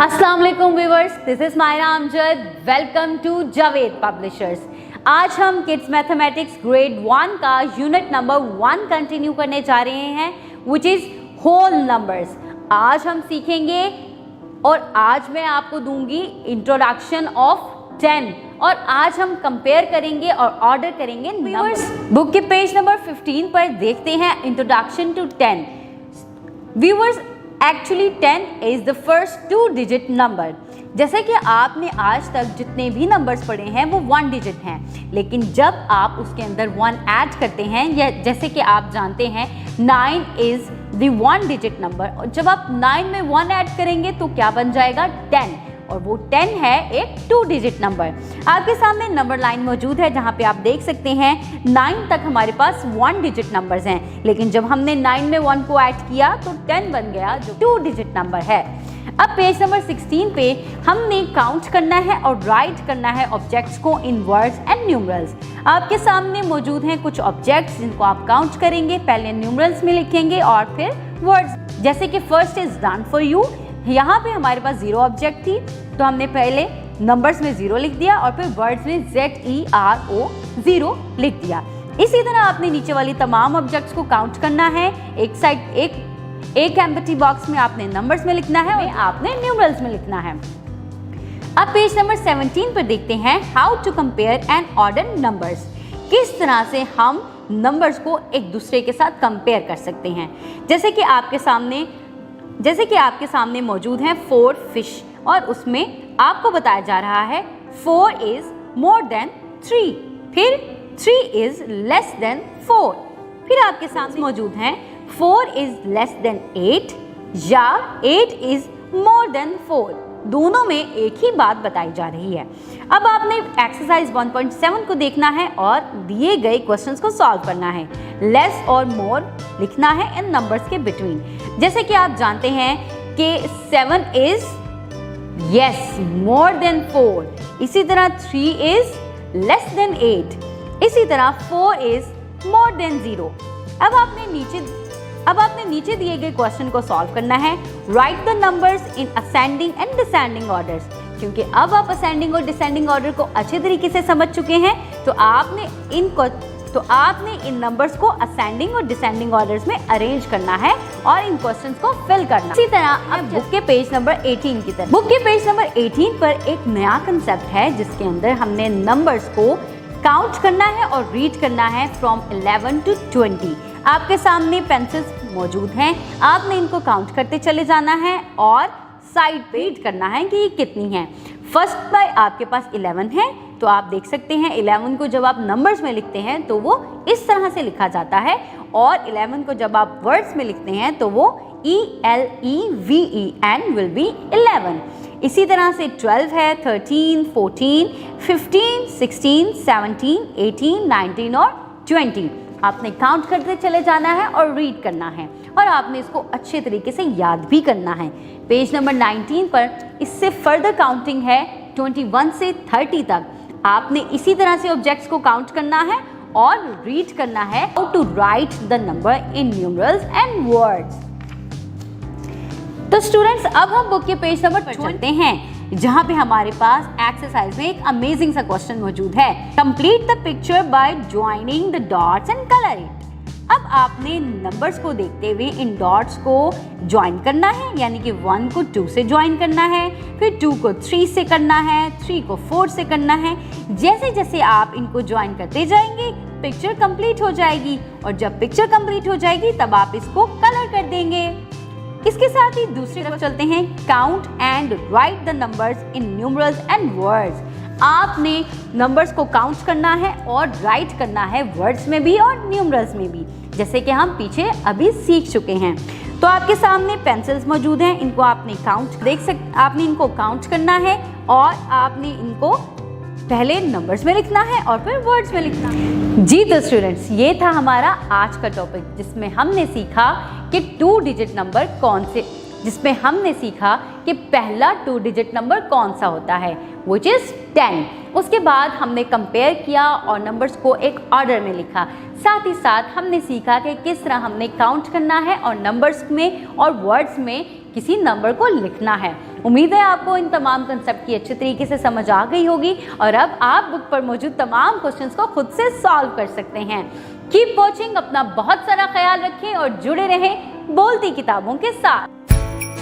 अस्सलाम वालेकुम viewers, this is Myra Amjad. Welcome to Javed publishers. आज हम किड्स मैथमेटिक्स ग्रेड 1 का यूनिट नंबर 1 कंटिन्यू करने जा रहे हैं, विच इज होल नंबर्स। आज हम सीखेंगे और आज मैं आपको दूंगी इंट्रोडक्शन ऑफ 10 और आज हम कंपेयर करेंगे और ऑर्डर करेंगे नंबर्स। बुक के पेज नंबर 15 पर देखते हैं introduction to 10। Viewers, actually 10 is the first 2 digit number. जैसे कि आपने आज तक जितने भी नंबर्स पढ़े हैं वो 1 डिजिट हैं, लेकिन जब आप उसके अंदर 1 ऐड करते हैं, या जैसे कि आप जानते हैं 9 इज द 1 डिजिट नंबर, और जब आप 9 में 1 ऐड करेंगे तो क्या बन जाएगा 10, और वो 10 है एक 2 डिजिट नंबर। आपके सामने नंबर लाइन मौजूद है जहाँ पे आप देख सकते हैं 9 तक हमारे पास 1 डिजिट नंबर्स हैं, लेकिन जब हमने 9 में 1 को ऐड किया तो 10 बन गया जो 2 डिजिट नंबर है। अब पेज नंबर 16 पे हमने काउंट करना है और राइट करना है ऑब्जेक्ट्स को इन वर्ड्स एंड न्यूमरल्स। आपके सामने मौजूद हैं कुछ ऑब्जेक्ट्स जिनको आप काउंट करेंगे, पहले न्यूमरल्स में लिखेंगे और फिर वर्ड्स। जैसे कि first is done for you. यहाँ पे हमारे पास 0 ऑब्जेक्ट थी तो हमने पहले नंबर्स में 0 लिख दिया और फिर वर्ड्स में ZERO 0 लिख दिया। इसी तरह आपने नीचे वाली तमाम ऑब्जेक्ट्स को काउंट करना है। एक साइड एक एम्प्टी बॉक्स में आपने नंबर्स में लिखना है और आपने न्यूमरल्स में लिखना है। अब पेज नंबर 17 पर देखते हैं how to compare and order numbers. किस तरह से हम नंबर्स को एक दूसरे के साथ कंपेयर कर सकते हैं। जैसे कि आपके सामने मौजूद हैं 4 फिश और उसमें आपको बताया जा रहा है 4 इज मोर देन 3, फिर 3 इज लेस देन 4। फिर आपके सामने मौजूद हैं 4 इज लेस देन 8 या 8 इज मोर देन 4। दोनों में एक ही बात बताई जा रही है। अब आपने एक्सरसाइज 1.7 को देखना है और दिए गए क्वेश्चंस को सॉल्व करना है। लेस और मोर लिखना है इन नंबर्स के बिटवीन। जैसे कि आप जानते हैं कि 7 इज यस मोर देन 4, इसी तरह 3 इज लेस देन 8, इसी तरह 4 इज मोर देन 0। अब आपने नीचे दिए गए क्वेश्चन को सॉल्व करना है। Right the numbers in ascending and descending orders. क्योंकि अब आप असेंडिंग और डिसेंडिंग ऑर्डर को अच्छे तरीके से समझ चुके हैं तो आपने इन नंबर्स को असेंडिंग और डिसेंडिंग ऑर्डर्स में अरेंज करना है और इन क्वेश्चंस को फिल करना। इसी तरह अब बुक के पेज नंबर 18 की तरफ। बुक के पेज नंबर 18 पर एक नया कंसेप्ट है जिसके अंदर हमने नंबर्स को काउंट करना है और रीड करना है फ्रॉम 11 टू 20। आपके सामने पेंसिल्स मौजूद हैं, आपने इनको काउंट करते चले जाना है और साइड पे रीड करना है कि ये कितनी हैं। फर्स्ट बाय आपके पास 11 है तो आप देख सकते हैं 11 को जब आप नंबर्स में लिखते हैं तो वो इस तरह से लिखा जाता है, और 11 को जब आप वर्ड्स में लिखते हैं तो वो ELEVEN विल बी 11। इसी तरह से 12 है, 13, 14, 15, 16, 17, 18, 19 और 20। आपने काउंट करते चले जाना है और रीड करना है और आपने इसको अच्छे तरीके से याद भी करना है। पेज नंबर 19 पर इससे फर्दर काउंटिंग है 21 से 30 तक। आपने इसी तरह से ऑब्जेक्ट्स को काउंट करना है और रीड करना है how to write the number in numerals and words. तो स्टूडेंट्स, अब हम बुक के पेज नंबर पर चलते हैं जहाँ पे हमारे पास एक्सरसाइज में एक अमेजिंग सा क्वेश्चन मौजूद है। Complete the picture by joining the dots and colour it. अब आपने नंबर्स को देखते हुए इन डॉट्स को ज्वाइन करना है, यानी कि 1 को 2 से ज्वाइन करना है, फिर 2 को 3 से करना है, 3 को 4 से करना है। जैसे जैसे आप इनको ज्वाइन करते जाएंगे पिक्चर कंप्लीट हो जाएगी, और जब पिक्चर कंप्लीट हो जाएगी तब आप इसको कलर कर देंगे। इसके साथ ही दूसरी तरफ चलते हैं, count and right the numbers in numerals and words. आपने नंबर्स को काउंट करना है और राइट करना है वर्ड्स में भी और न्यूमरल्स में भी, जैसे कि हम पीछे अभी सीख चुके हैं। तो आपके सामने पेंसिल्स मौजूद हैं, इनको आपने आपने इनको काउंट करना है और आपने इनको पहले नंबर्स में लिखना है और फिर वर्ड्स में लिखना है। जी तो स्टूडेंट्स, ये था हमारा आज का टॉपिक जिसमें हमने सीखा कि 2 डिजिट नंबर कौन से जिसमें हमने सीखा कि पहला 2 डिजिट नंबर कौन सा होता है, विच इज़ 10। उसके बाद हमने कंपेयर किया और नंबर्स को एक ऑर्डर में लिखा। साथ ही साथ हमने सीखा कि किस तरह हमने काउंट करना है और नंबर्स में और वर्ड्स में किसी नंबर को लिखना है। उम्मीद है आपको इन तमाम कंसेप्ट की अच्छी तरीके से समझ आ गई होगी और अब आप बुक पर मौजूद तमाम क्वेश्चंस को खुद से सॉल्व कर सकते हैं। कीप वॉचिंग, अपना बहुत सारा ख्याल रखें और जुड़े रहें बोलती किताबों के साथ।